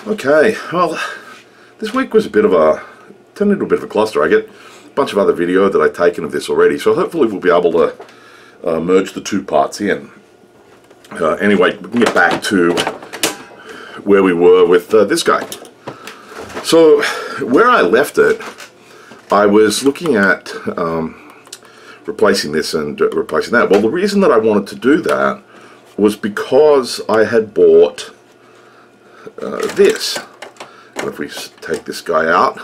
Okay, well, this week was turned into a bit of a cluster. I get a bunch of other video that I've taken of this already, so hopefully we'll be able to merge the two parts in. Anyway, we can get back to where we were with this guy. So, where I left it, I was looking at replacing this and replacing that. Well, the reason that I wanted to do that was because I had bought this. And if we take this guy out,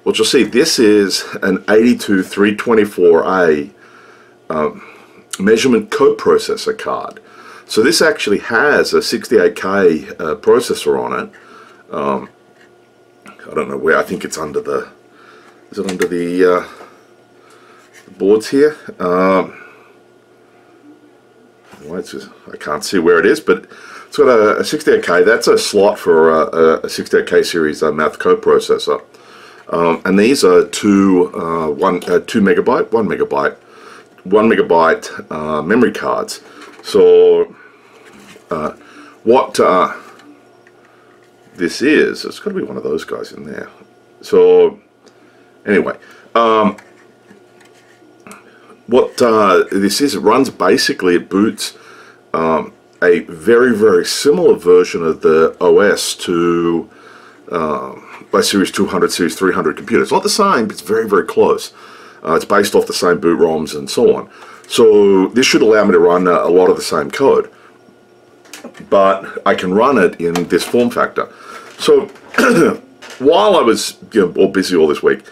what you'll see, this is an 82324A measurement coprocessor card. So this actually has a 68K processor on it. I don't know where. I think it's under the. Is it under the boards here? I can't see where it is, but it's got a 68K. That's a slot for a 68K series math coprocessor, and these are two megabyte memory cards. So what this is, it's got to be one of those guys in there. So anyway, what this is, it runs basically, it boots a very similar version of the OS to by Series 200, Series 300 computers. It's not the same, but it's very close. It's based off the same boot ROMs and so on. So this should allow me to run a lot of the same code, but I can run it in this form factor. So while I was all busy all this week,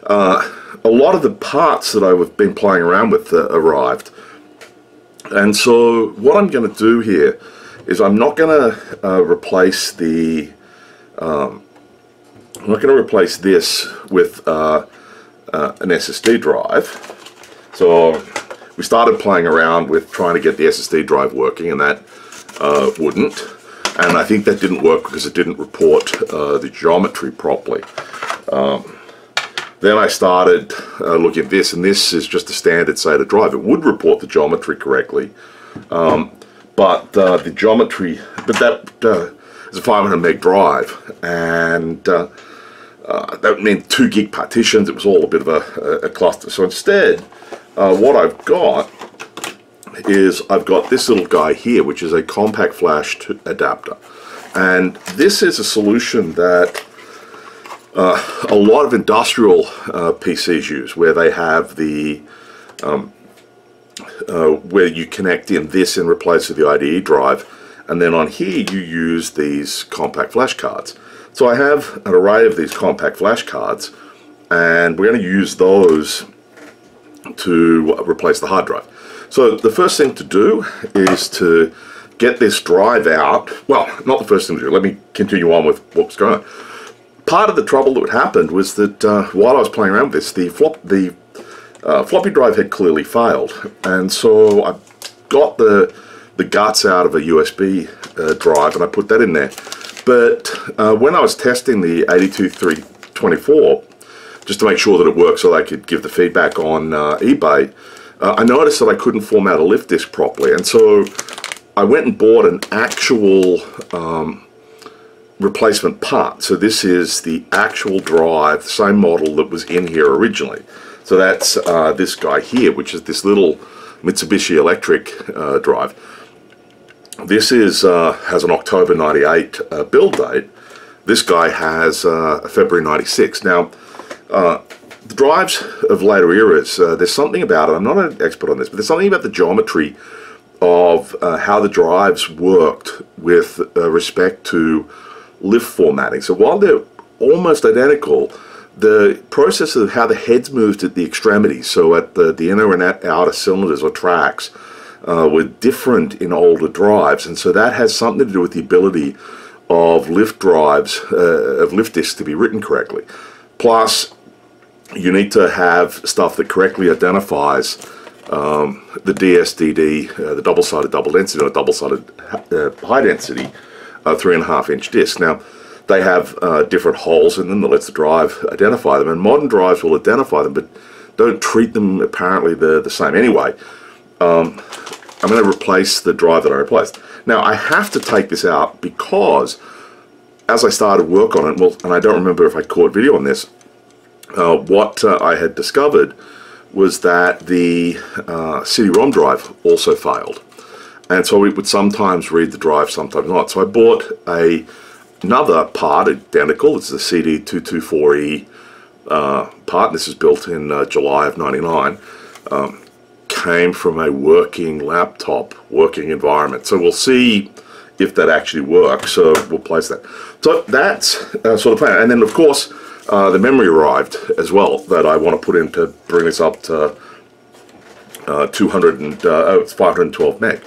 a lot of the parts that I've been playing around with arrived. And so what I'm going to do here is I'm not going to replace the I'm not going to replace this with an SSD drive. So we started playing around with trying to get the SSD drive working, and that wouldn't. And I think that didn't work because it didn't report the geometry properly. Then I started looking at this, and this is just a standard SATA drive. It would report the geometry correctly, but the geometry, but that is a 500 meg drive, and that meant 2 gig partitions. It was all a bit of a cluster. So instead, what I've got is I've got this little guy here, which is a compact flash adapter, and this is a solution that a lot of industrial PCs use, where they have the where you connect in this and replace with the IDE drive, and then on here you use these compact flash cards. So I have an array of these compact flash cards, and we're going to use those to replace the hard drive. So the first thing to do is to get this drive out. Well, not the first thing to do. Let me continue on with what's going on. Part of the trouble that happened was that while I was playing around with this, the floppy drive had clearly failed, and so I got the guts out of a USB drive and I put that in there. But when I was testing the 82324, just to make sure that it worked so I could give the feedback on eBay, I noticed that I couldn't format a lift disk properly, and so I went and bought an actual replacement part. So this is the actual drive, the same model that was in here originally. So that's this guy here, which is this little Mitsubishi Electric drive. This is has an October 98 build date. This guy has a February 96. Now, the drives of later eras, there's something about it, I'm not an expert on this, but there's something about the geometry of how the drives worked with respect to lift formatting. So while they're almost identical, the process of how the heads moved at the extremities, so at the inner and outer cylinders or tracks, were different in older drives, and so that has something to do with the ability of lift drives, of lift disks to be written correctly. Plus, you need to have stuff that correctly identifies the DSDD, the double-sided double density, or double-sided high density 3.5 inch disc. Now, they have different holes in them that lets the drive identify them, and modern drives will identify them, but don't treat them apparently the same. Anyway, I'm going to replace the drive that I replaced. Now, I have to take this out because as I started work on it, well, and I don't remember if I caught video on this, what I had discovered was that the CD-ROM drive also failed. And so it would sometimes read the drive, sometimes not. So I bought another part, identical. It's the CD224E part. This is built in July of '99. Came from a working laptop, working environment. So we'll see if that actually works. So we'll place that. So that's sort of plan. And then, of course, the memory arrived as well that I want to put in to bring this up to 512 meg.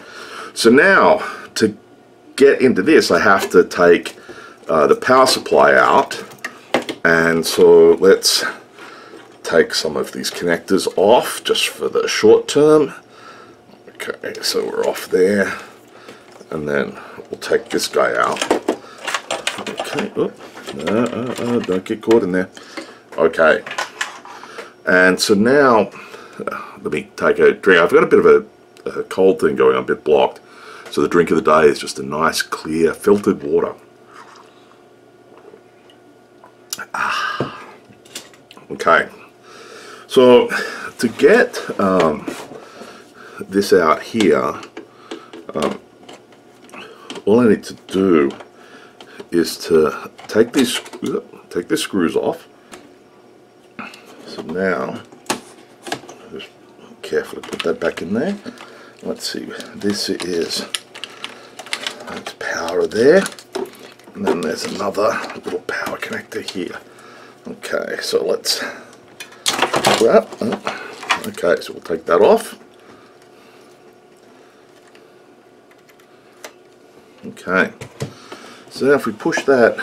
So now, to get into this, I have to take the power supply out. And so let's take some of these connectors off just for the short term. Okay, so we're off there. And then we'll take this guy out. Okay, don't get caught in there. Okay. And so now, let me take a drink. I've got a bit of a cold thing going on, a bit blocked. So the drink of the day is just a nice, clear, filtered water. Okay. So to get this out here, all I need to do is to take these screws off. So now, just carefully put that back in there. Let's see, this is, that's power there, and then there's another little power connector here. Okay, so let's, okay, so we'll take that off. Okay, so now if we push that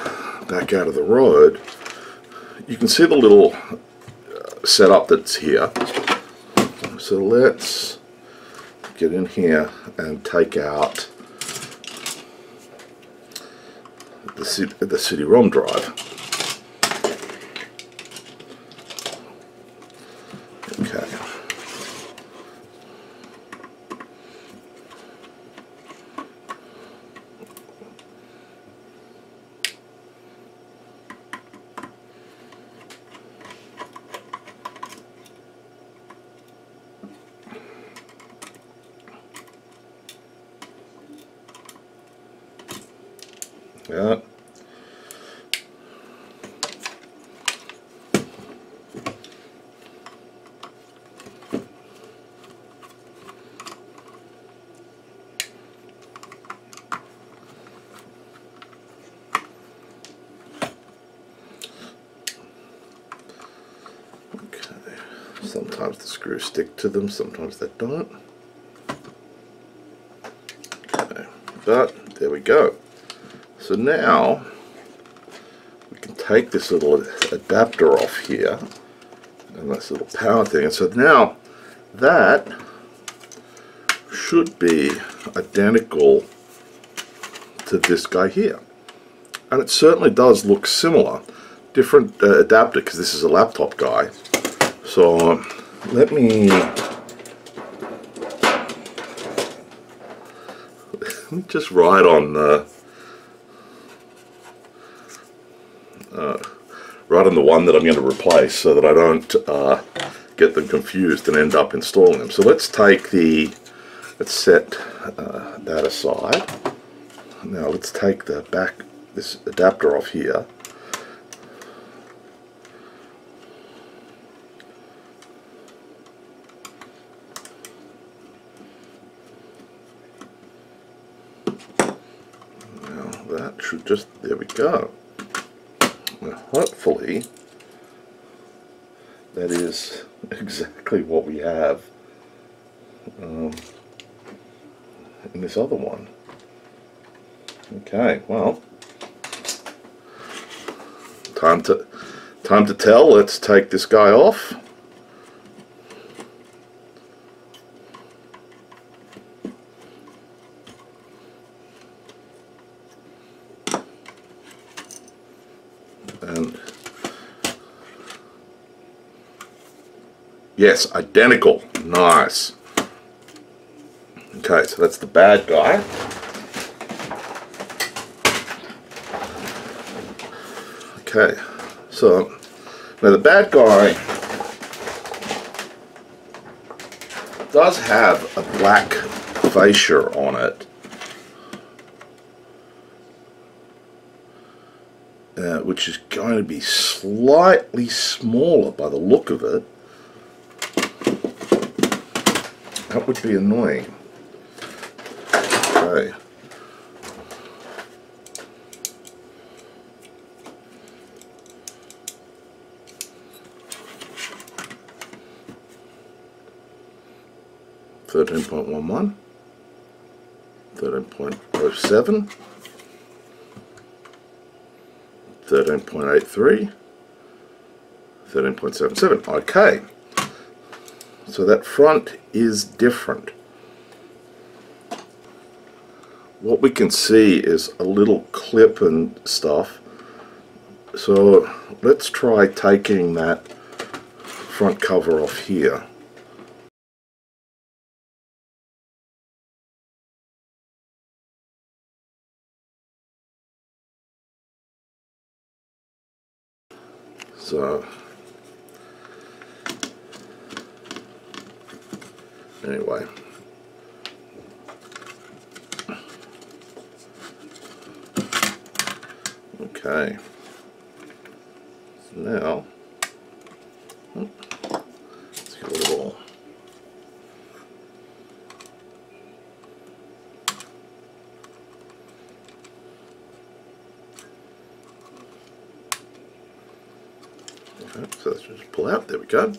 back out of the road, you can see the little setup that's here. So let's get in here and take out the CD-ROM drive. Okay. Yeah. Okay. Sometimes the screws stick to them, sometimes they don't. Okay. But there we go. So now we can take this little adapter off here and this little power thing, and so now that should be identical to this guy here, and it certainly does look similar. Different adapter because this is a laptop guy. So let me just write on the one that I'm going to replace so that I don't get them confused and end up installing them. So let's take let's set that aside. Now let's take this adapter off here. Now that should just, there we go. Now, hopefully that is exactly what we have in this other one. Okay, well, time to tell. Let's take this guy off. And yes, identical. Nice. Okay, so that's the bad guy. Okay, so now the bad guy does have a black fascia on it, which is going to be slightly smaller by the look of it. That would be annoying. Okay. $13.11, $13.07, $13.83, $13.77. Okay, so that front is different. What we can see is a little clip and stuff. So let's try taking that front cover off here. So anyway, okay, so now let's get a little so let's just pull out, there we go.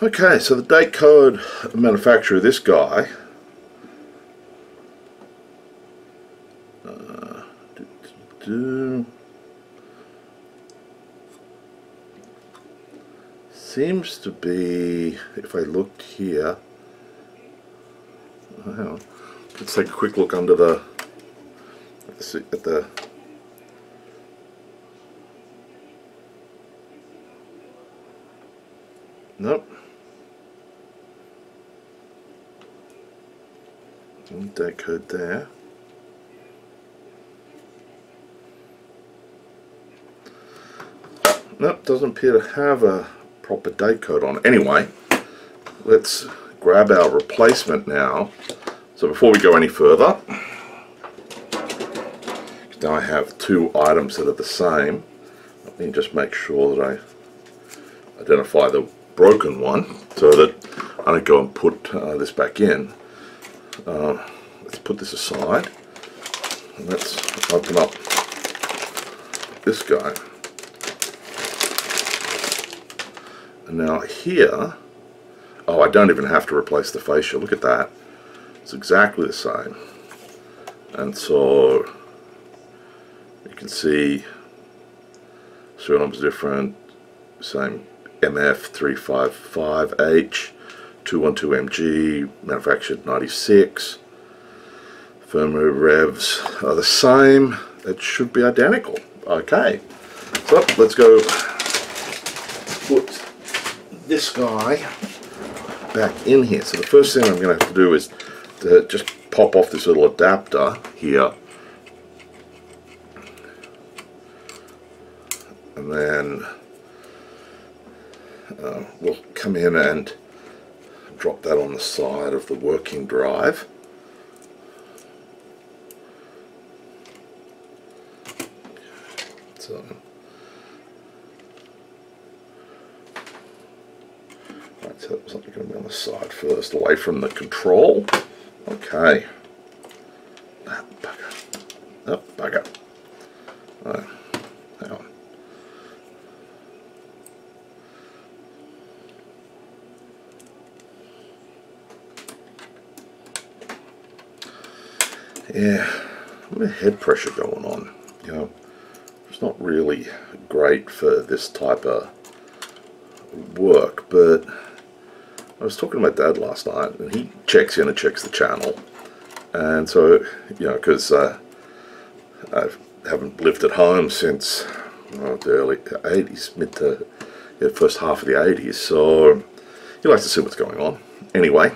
Okay, so the date code manufacturer of this guy seems to be, if I looked here, hang on, let's take a quick look under the at the nope. Date code there. Nope, doesn't appear to have a proper date code on it. Anyway, let's grab our replacement now. So before we go any further, now I have two items that are the same. Let me just make sure that I identify the broken one so that I don't go and put this back in. Let's put this aside and let's open up this guy. And now here, oh, I don't even have to replace the fascia. Look at that. It's exactly the same. And so you can see CDROM's different, same MF355H, 212MG, manufactured 96. Firmware revs are the same. It should be identical. Okay, so let's go put this guy back in here. So the first thing I'm going to have to do is to just pop off this little adapter here, and then we'll come in and drop that on the side of the working drive. So right, so that was going to be on the side first, away from the control. Okay. Ah, bugger. Oh, bugger. Right. Hang on. Yeah, a bit of head pressure going on. You know, it's not really great for this type of work, but I was talking to my dad last night, and he checks in and checks the channel, and so, you know, because I haven't lived at home since the early 80s, mid to first half of the 80s, so he likes to see what's going on. Anyway,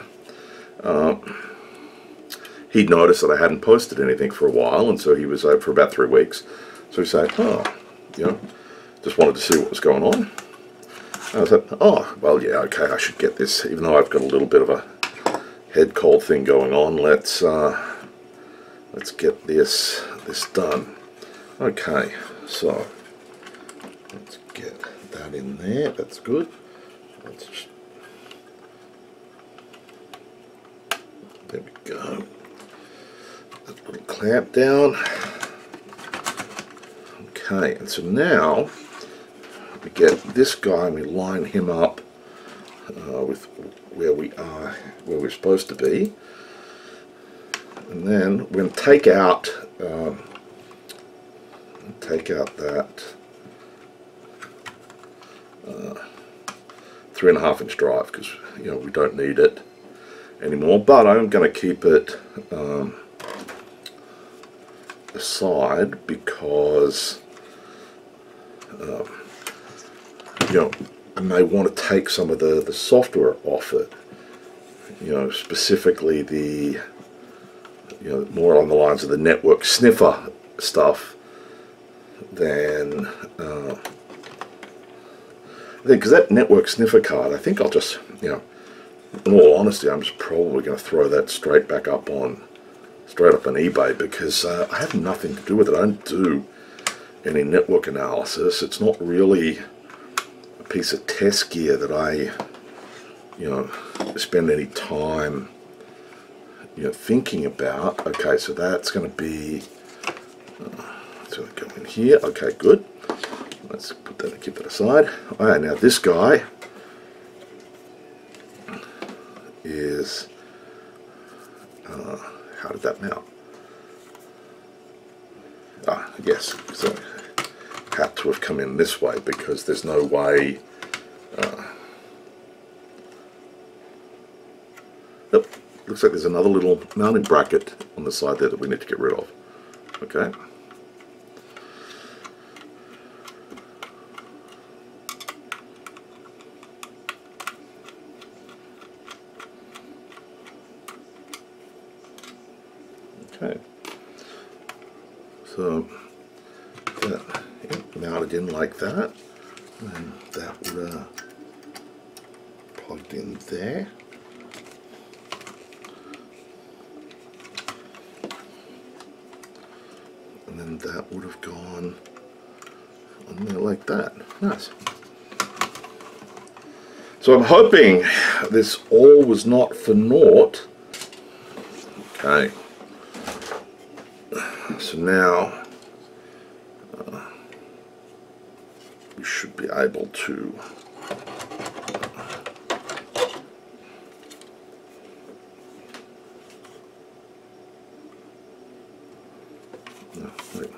he'd noticed that I hadn't posted anything for a while, and so he was out for about 3 weeks. So he said, oh, you know, just wanted to see what was going on. And I thought, oh, well, yeah, okay, I should get this, even though I've got a little bit of a head cold thing going on. Let's get this done. Okay, so let's get that in there. That's good. Let's just, there we go. That little clamp down. Okay, and so now we get this guy and we line him up with where we are, where we're supposed to be, and then we're going to take out that 3.5 inch drive, because you know we don't need it anymore. But I'm going to keep it aside because you know, I may want to take some of the software off it, you know, specifically the, you know, more along the lines of the network sniffer stuff than I think, because that network sniffer card, I think I'll just, you know, in all honesty, I'm just probably going to throw that straight up on eBay, because I have nothing to do with it. I don't do any network analysis. It's not really a piece of test gear that I, you know, spend any time, you know, thinking about. Okay, so that's going to be, it's going to go in here. Okay, good. Let's put that and keep that aside. Alright, now this guy is, how did that mount? Ah, yes, so had to have come in this way, because there's no way. Nope, looks like there's another little mounting bracket on the side there that we need to get rid of. Okay. Okay, so that mounted in like that, and that would plugged in there. And then that would have gone on there like that. Nice. So I'm hoping this all was not for naught. Okay. So now we should be able to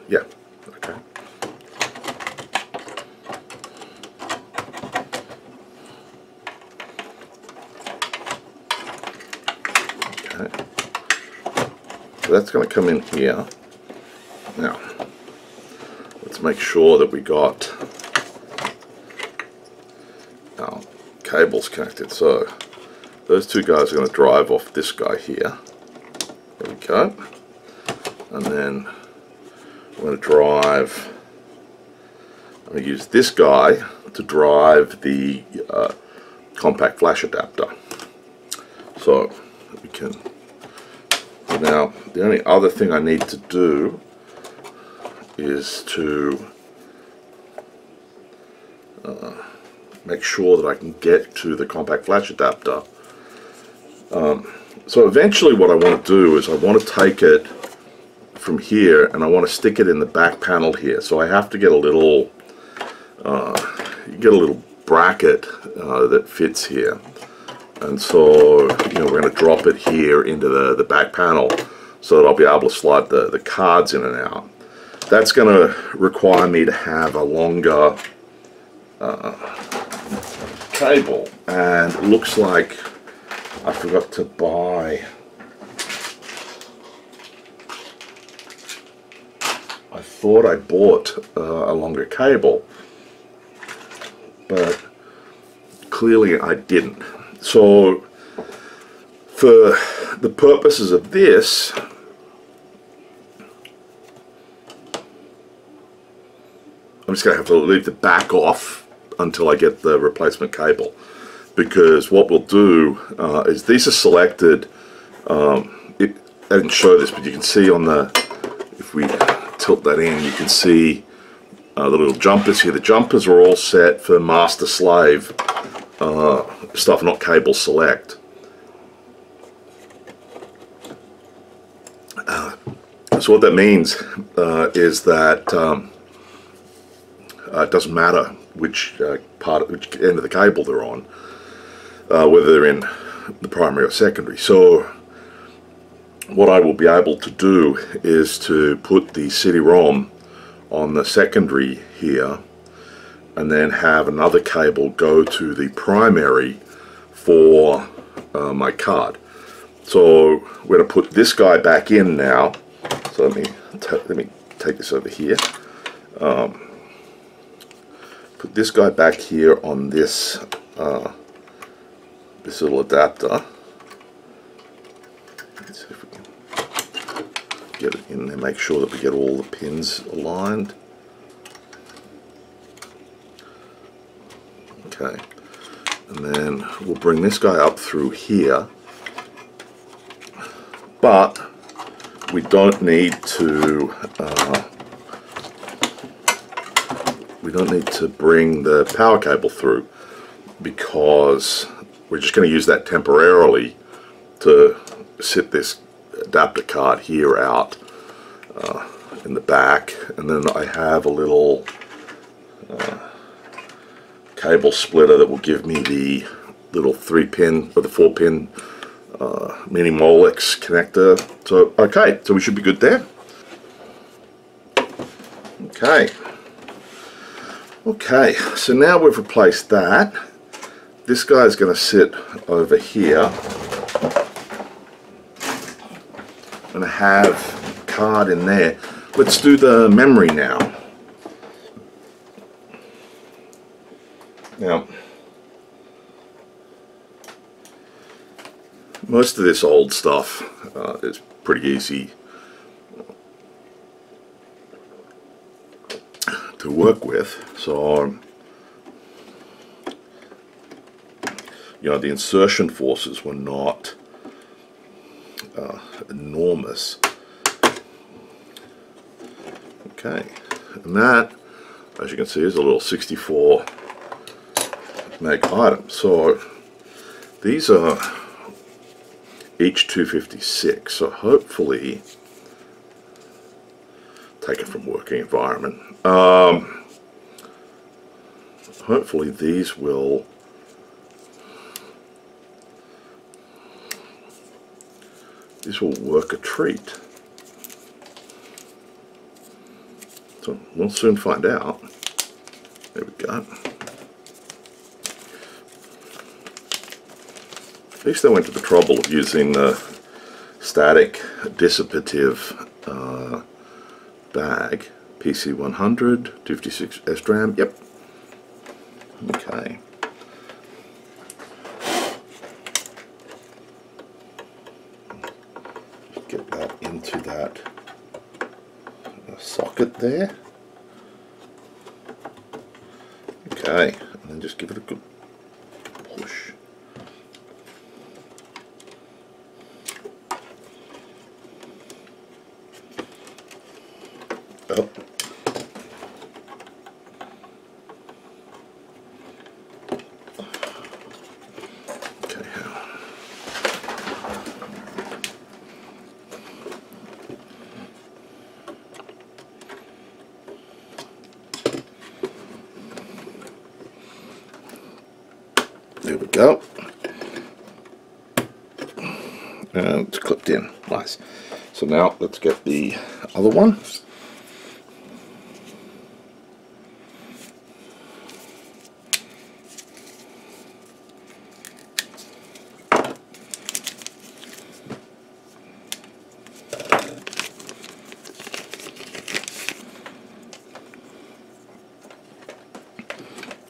yeah, okay. Okay. So that's going to come in here. Now, let's make sure that we got our cables connected. So those two guys are going to drive off this guy here. There we go. And then I'm going to use this guy to drive the compact flash adapter. So we can, now the only other thing I need to do is to make sure that I can get to the compact flash adapter. So eventually what I want to do is I want to take it from here and I want to stick it in the back panel here. So I have to get a little bracket that fits here. And so, you know, we're going to drop it here into the back panel so that I'll be able to slide the cards in and out. That's going to require me to have a longer cable, and it looks like I forgot to buy, I thought I bought a longer cable, but clearly I didn't. So for the purposes of this, I'm just going to have to leave the back off until I get the replacement cable, because what we'll do is these are selected. I didn't show this, but you can see on the, if we tilt that in, you can see the little jumpers here. The jumpers are all set for master slave stuff, not cable select. So what that means is that it doesn't matter which which end of the cable they're on, whether they're in the primary or secondary. So what I will be able to do is to put the CD-ROM on the secondary here, and then have another cable go to the primary for my card. So we're going to put this guy back in now. So let me take this over here. Put this guy back here on this this little adapter. Let's see if we can get it in there. Make sure that we get all the pins aligned. Okay, and then we'll bring this guy up through here. But we don't need to bring the power cable through, because we're just going to use that temporarily to sit this adapter card here out in the back, and then I have a little cable splitter that will give me the little 3-pin or the 4-pin mini Molex connector. So okay, so we should be good there. Okay, so now we've replaced that. This guy is going to sit over here. I'm going to have card in there. Let's do the memory now. Now, most of this old stuff is pretty easy to work with. So, you know, the insertion forces were not enormous. Okay, and that, as you can see, is a little 64 meg item. So these are each 256, so hopefully, taken from working environment, hopefully these will work a treat. So we'll soon find out. There we go. At least I went to the trouble of using the static dissipative bag. PC100, 256 SDRAM, yep. Okay. Just get that into that socket there. Okay, and then just give it a good push. Up. Okay. There we go. And it's clipped in. Nice. So now let's get the other one.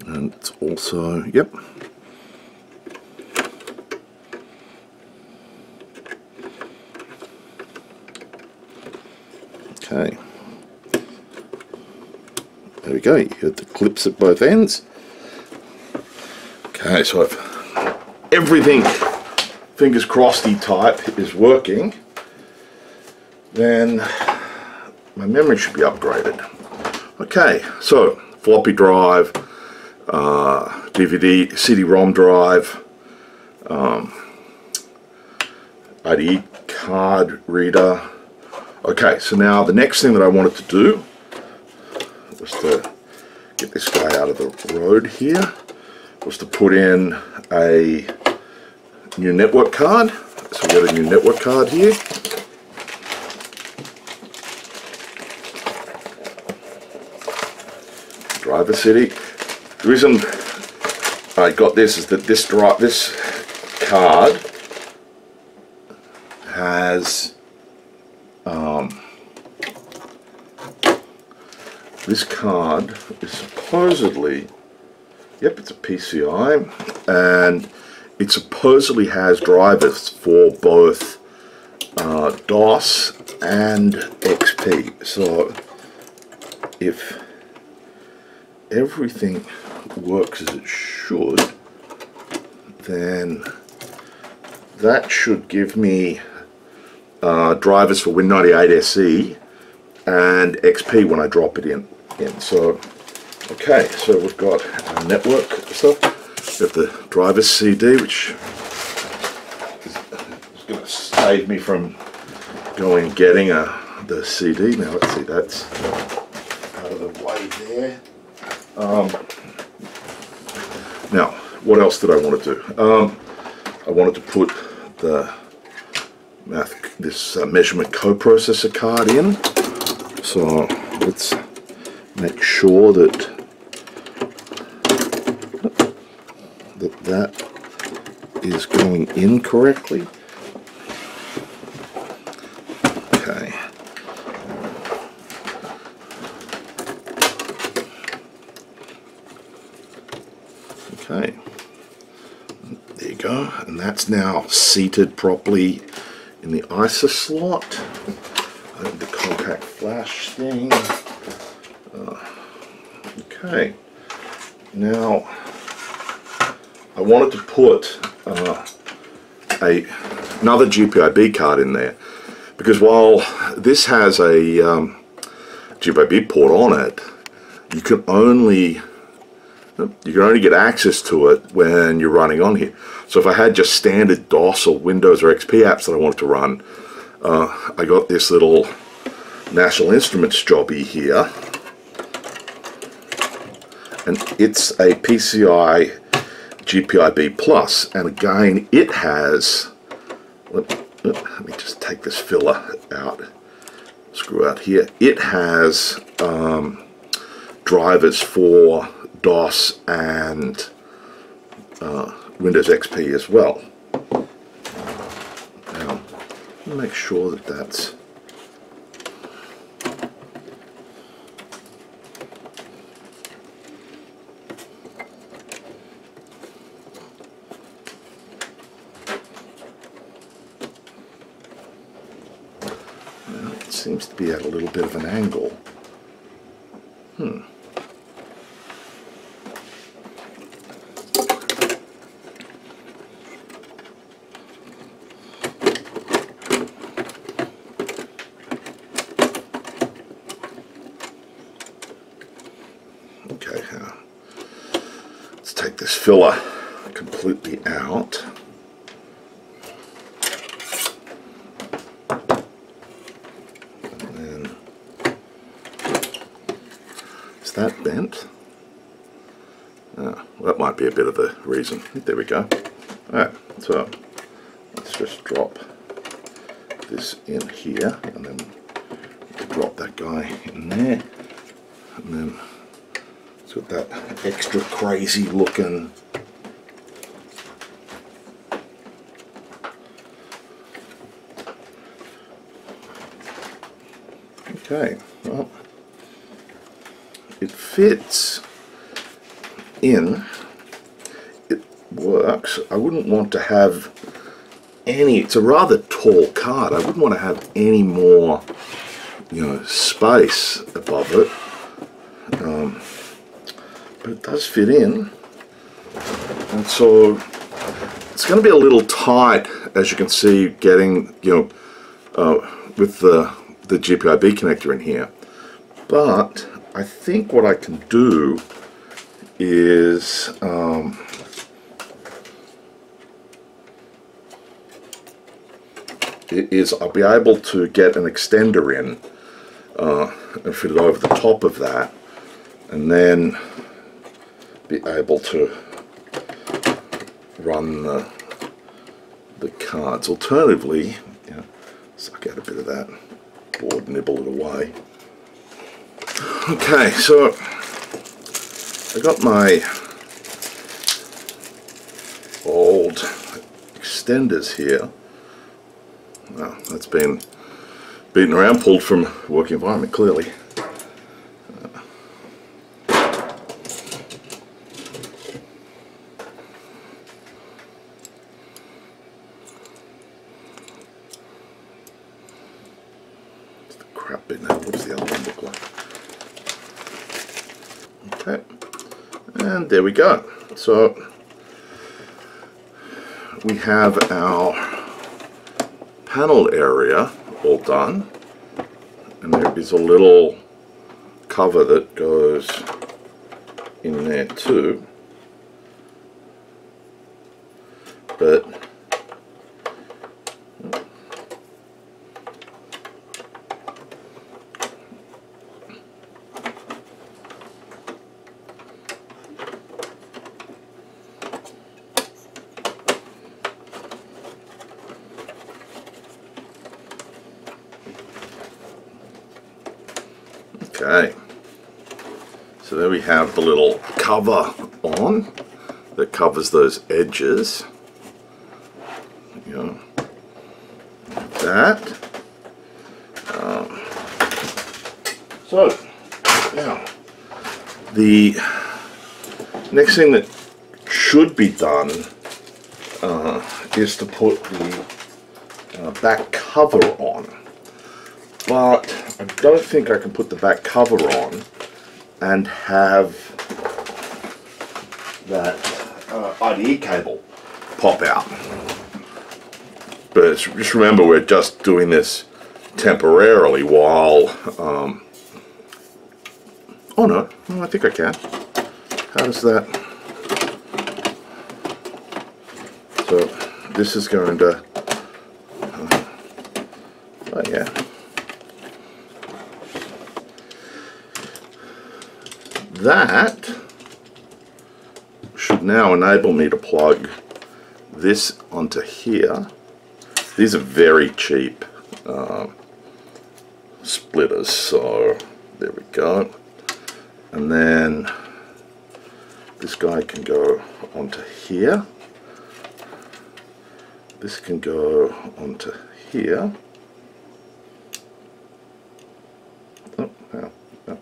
And it's also, yep. Okay. there we go, you got the clips at both ends. Okay, so if everything, fingers crossedy type, is working, then my memory should be upgraded. Okay, so floppy drive, DVD, CD-ROM drive, IDE card reader. Okay, so now the next thing that I wanted to do was to get this guy out of the road here, was to put in a new network card. So we got a new network card here. Driver CD. The reason I got this is that this card has this card is supposedly, yep, it's a PCI, and it supposedly has drivers for both DOS and XP. So if everything works as it should, then that should give me drivers for Win98 SE and XP when I drop it in. So, okay, so we've got our network stuff. We have the driver's CD, which is going to save me from going and getting the CD. Now let's see, that's out of the way there. Now, what else did I want to do? I wanted to put this measurement coprocessor card in. So let's make sure that that is going in correctly. Okay. Okay. There you go. And that's now seated properly in the ISA slot. The compact flash thing. Okay. Now, I wanted to put another GPIB card in there, because while this has a GPIB port on it, you can only get access to it when you're running on here. So if I had just standard DOS or Windows or XP apps that I wanted to run, I got this little National Instruments jobby here, and it's a PCI GPIB Plus, and again it has, let me just take this filler out, screw out here, it has drivers for DOS and Windows XP as well. Now, make sure that that's seems to be at a little bit of an angle. Okay, let's take this filler completely out. That bent. Well, that might be a bit of the reason. There we go. Alright, so let's just drop this in here, and then drop that guy in there, and then it's got that extra crazy looking okay, well, it fits in, it works. I wouldn't want to have any, it's a rather tall card, I wouldn't want to have any more, space above it. but it does fit in, and so it's going to be a little tight, as you can see, getting, you know, with the GPIB connector in here. But I think what I can do is I'll be able to get an extender in and fit it over the top of that, and then be able to run the cards. Alternatively, you know, suck out a bit of that board, nibble it away. Okay, so I got my old extenders here. Well, that's been beaten around, pulled from working environment, clearly. It's the crap bit now. What does the other one look like? Okay, and there we go. So we have our panel area all done, and there is a little cover that goes in there too, but okay, so there we have the little cover on that covers those edges, you know, like that. So now the next thing that should be done is to put the back cover on. But I don't think I can put the back cover on and have that IDE cable pop out. But just remember, we're just doing this temporarily while... oh no, I think I can. How does that... So this is going to... oh yeah. That should now enable me to plug this onto here. These are very cheap splitters, so there we go. And then this guy can go onto here. This can go onto here. Oh, no, no.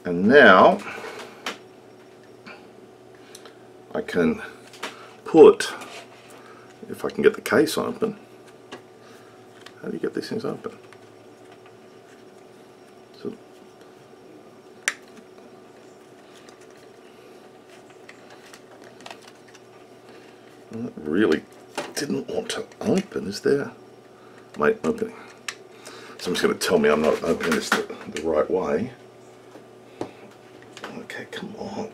And now I can put, if I can get the case open. How do you get these things open? So, well, that really didn't want to open. Is there? Wait, opening. Someone's going to tell me I'm not opening this the right way. Okay, come on.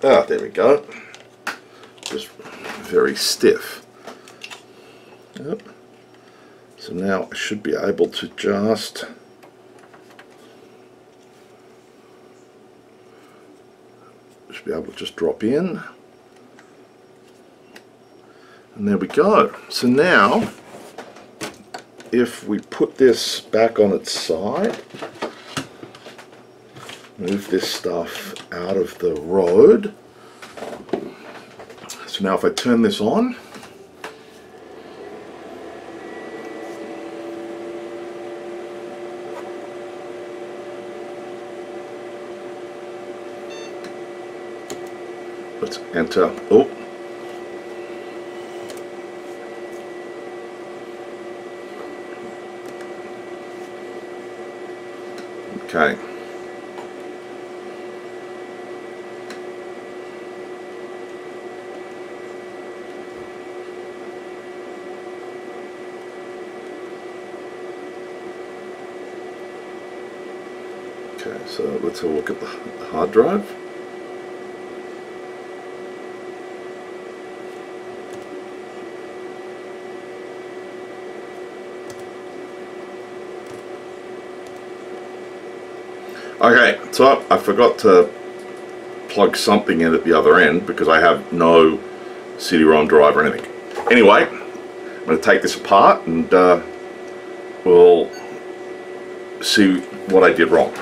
Ah, there we go. Just very stiff. Yep. So now I should be able to just drop in. And there we go. So now, if we put this back on its side, move this stuff out of the road. So now if I turn this on, let's enter. Oh, Okay. Okay, so let's have a look at the hard drive. Okay, so I forgot to plug something in at the other end because I have no CD-ROM drive or anything. Anyway, I'm going to take this apart and we'll see what I did wrong.